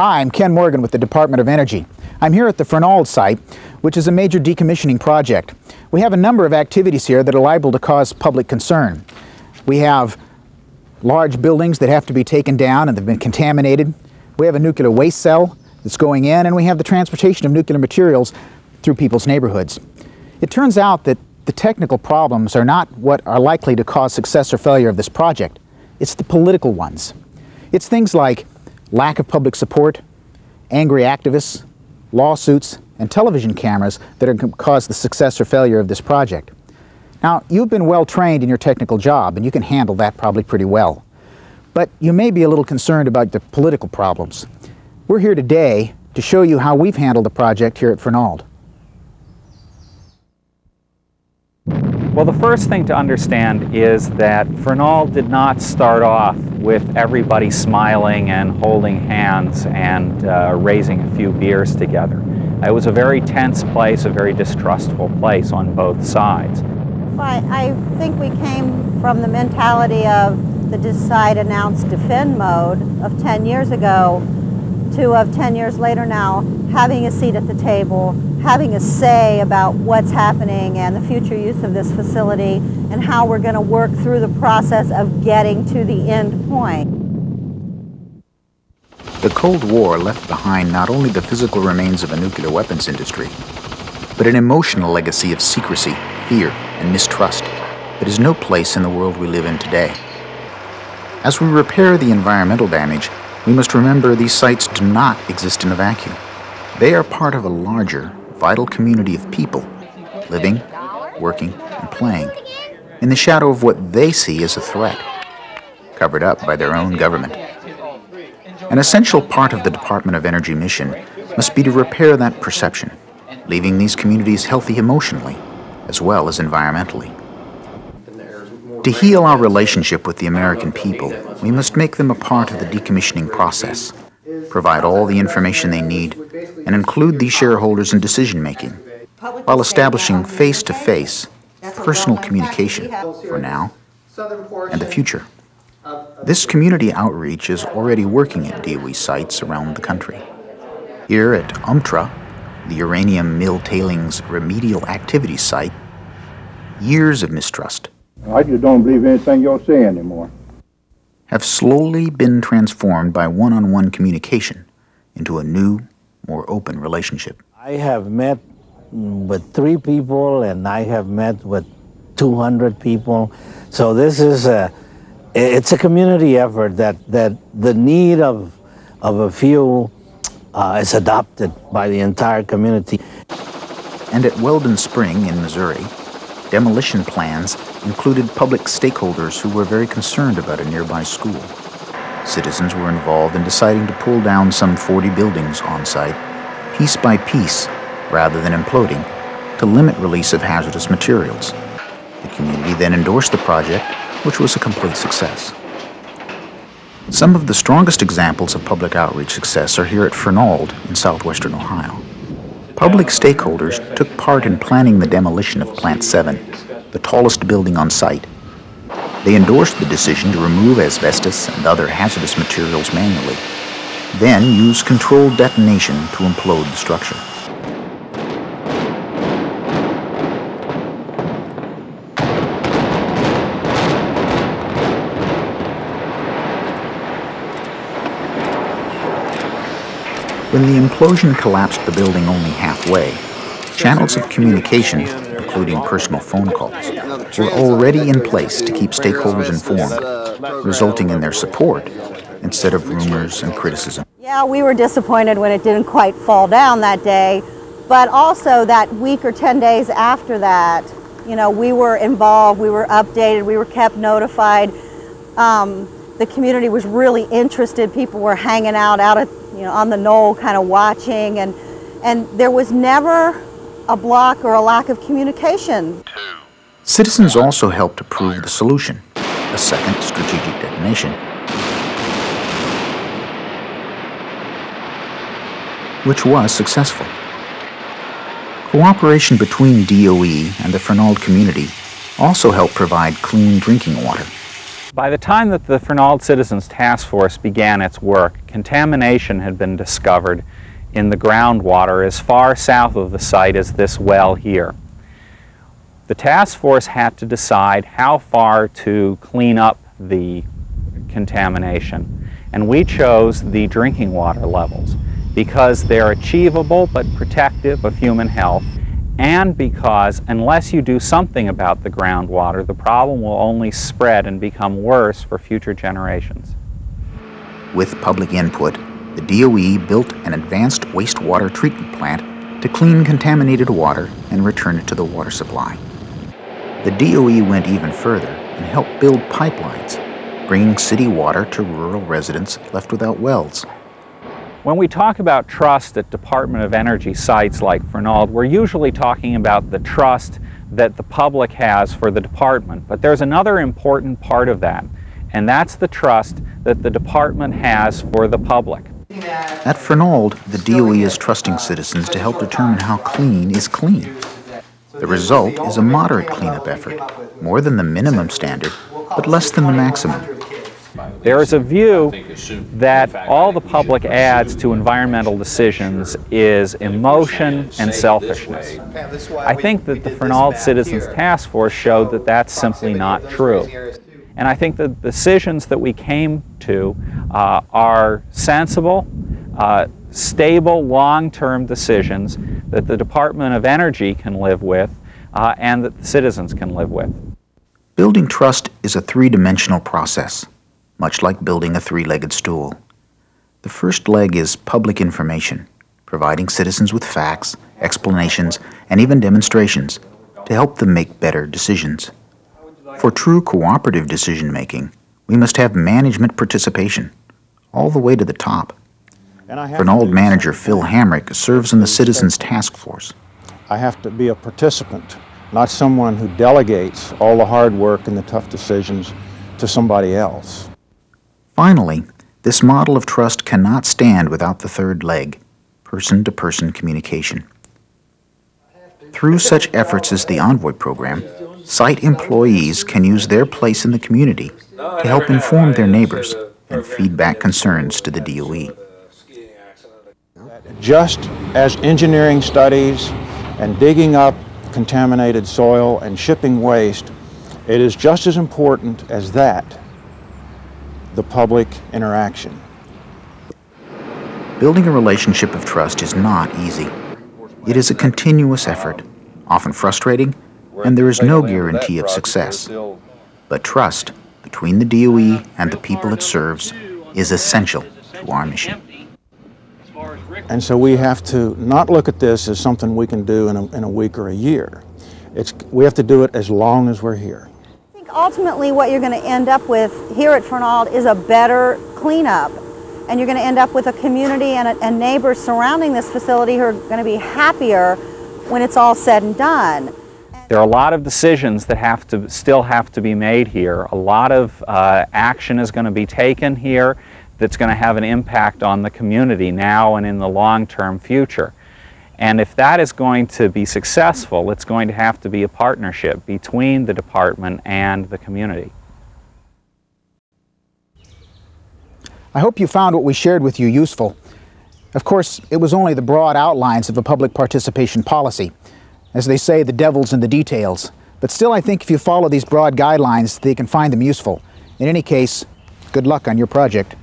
Hi, I'm Ken Morgan with the Department of Energy. I'm here at the Fernald site, which is a major decommissioning project. We have a number of activities here that are liable to cause public concern. We have large buildings that have to be taken down and have been contaminated. We have a nuclear waste cell that's going in, and we have the transportation of nuclear materials through people's neighborhoods. It turns out that the technical problems are not what are likely to cause success or failure of this project. It's the political ones. It's things like lack of public support, angry activists, lawsuits, and television cameras that are going to cause the success or failure of this project. Now, you've been well trained in your technical job, and you can handle that probably pretty well. But you may be a little concerned about the political problems. We're here today to show you how we've handled the project here at Fernald. Well, the first thing to understand is that Fernald did not start off with everybody smiling and holding hands and raising a few beers together. It was a very tense place, a very distrustful place on both sides. I think we came from the mentality of the decide, announce, defend mode of 10 years ago to of 10 years later now having a seat at the table, having a say about what's happening and the future use of this facility and how we're going to work through the process of getting to the end point. The Cold War left behind not only the physical remains of a nuclear weapons industry, but an emotional legacy of secrecy, fear, and mistrust that has no place in the world we live in today. As we repair the environmental damage, we must remember these sites do not exist in a vacuum. They are part of a larger, vital community of people, living, working, and playing, in the shadow of what they see as a threat, covered up by their own government. An essential part of the Department of Energy mission must be to repair that perception, leaving these communities healthy emotionally, as well as environmentally. To heal our relationship with the American people, we must make them a part of the decommissioning process, provide all the information they need, and include these shareholders in decision-making, while establishing face-to-face, personal communication for now and the future. This community outreach is already working at DOE sites around the country. Here at UMTRA, the Uranium Mill Tailings Remedial Activities Site, years of mistrust, I just don't believe anything you'll say anymore, have slowly been transformed by one-on-one communication into a new, more open relationship. I have met with 3 people, and I have met with 200 people. So this is it's a community effort that the need of a few is adopted by the entire community. And at Weldon Spring in Missouri, demolition plans included public stakeholders who were very concerned about a nearby school. Citizens were involved in deciding to pull down some 40 buildings on site, piece by piece, rather than imploding, to limit release of hazardous materials. The community then endorsed the project, which was a complete success. Some of the strongest examples of public outreach success are here at Fernald in southwestern Ohio. Public stakeholders took part in planning the demolition of Plant 7, the tallest building on site. They endorsed the decision to remove asbestos and other hazardous materials manually, then use controlled detonation to implode the structure. When the implosion collapsed the building only halfway, channels of communication, including personal phone calls, were already in place to keep stakeholders informed, resulting in their support instead of rumors and criticism. Yeah, we were disappointed when it didn't quite fall down that day, but also that week or 10 days after that, you know, we were involved, we were updated, we were kept notified. The community was really interested. People were hanging out at, on the knoll kind of watching, and there was never a block or a lack of communication. Citizens also helped approve the solution, a second strategic detonation, which was successful. Cooperation between DOE and the Fernald community also helped provide clean drinking water, By the time that the Fernald Citizens Task Force began its work, contamination had been discovered in the groundwater as far south of the site as this well here. The task force had to decide how far to clean up the contamination, and we chose the drinking water levels because they're achievable but protective of human health, and because unless you do something about the groundwater, the problem will only spread and become worse for future generations. With public input, the DOE built an advanced wastewater treatment plant to clean contaminated water and return it to the water supply. The DOE went even further and helped build pipelines, bringing city water to rural residents left without wells. When we talk about trust at Department of Energy sites like Fernald, we're usually talking about the trust that the public has for the department. But there's another important part of that, and that's the trust that the department has for the public. At Fernald, the DOE is trusting citizens to help determine how clean is clean. The result is a moderate cleanup effort, more than the minimum standard, but less than the maximum. There is a view that all the public adds to environmental decisions is emotion and selfishness. I think that the Fernald Citizens Task Force showed that that's simply not true. And I think the decisions that we came to are sensible, stable, long-term decisions that the Department of Energy can live with and that the citizens can live with. Building trust is a three-dimensional process, much like building a three-legged stool. The first leg is public information, providing citizens with facts, explanations, and even demonstrations to help them make better decisions. For true cooperative decision-making, we must have management participation, all the way to the top. Fernald manager Phil Hamrick serves in the Citizens Task Force. I have to be a participant, not someone who delegates all the hard work and the tough decisions to somebody else. Finally, this model of trust cannot stand without the third leg, person-to-person communication. Through such efforts as the Envoy program, site employees can use their place in the community to help inform their neighbors and feed back concerns to the DOE. Just as engineering studies and digging up contaminated soil and shipping waste, it is just as important as that, the public interaction. Building a relationship of trust is not easy. It is a continuous effort, often frustrating, and there is no guarantee of success. But trust between the DOE and the people it serves is essential to our mission. And so we have to not look at this as something we can do in a week or a year. We have to do it as long as we're here. I think ultimately what you're going to end up with here at Fernald is a better cleanup. And you're going to end up with a community and neighbors surrounding this facility who are going to be happier when it's all said and done. There are a lot of decisions that still have to be made here. A lot of action is going to be taken here that's going to have an impact on the community now and in the long-term future. And if that is going to be successful, it's going to have to be a partnership between the department and the community. I hope you found what we shared with you useful. Of course, it was only the broad outlines of a public participation policy. As they say, the devil's in the details. But still, I think if you follow these broad guidelines, they can find them useful. In any case, good luck on your project.